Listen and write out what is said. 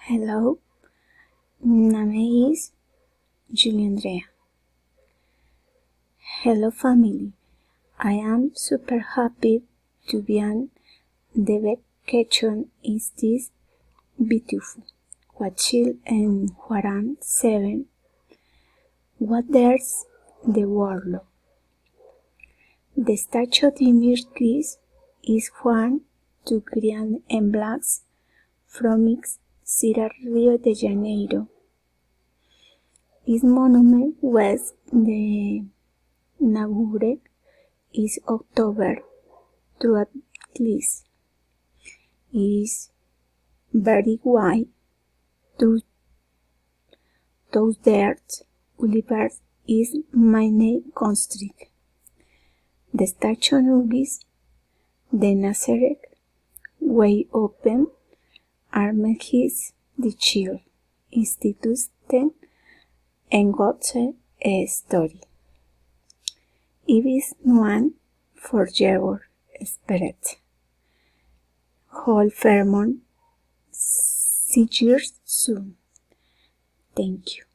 Hello, my name is Julia Andrea. Hello family, I am super happy to be on the vacation is this beautiful. Watchil and Juaran 7. What there's the world. The statue de Mircris is Juan to Grian and Blacks from Cira Rio de Janeiro. This monument was the inaugurated is October to at least is very wide to those dirt universe is mine constrict. The statue nugis the Nazareth way open Armegis the Chill Instituten and Gotze a story. Ibis nuan for your spirit. Whole Fairmont 6 years soon. Thank you.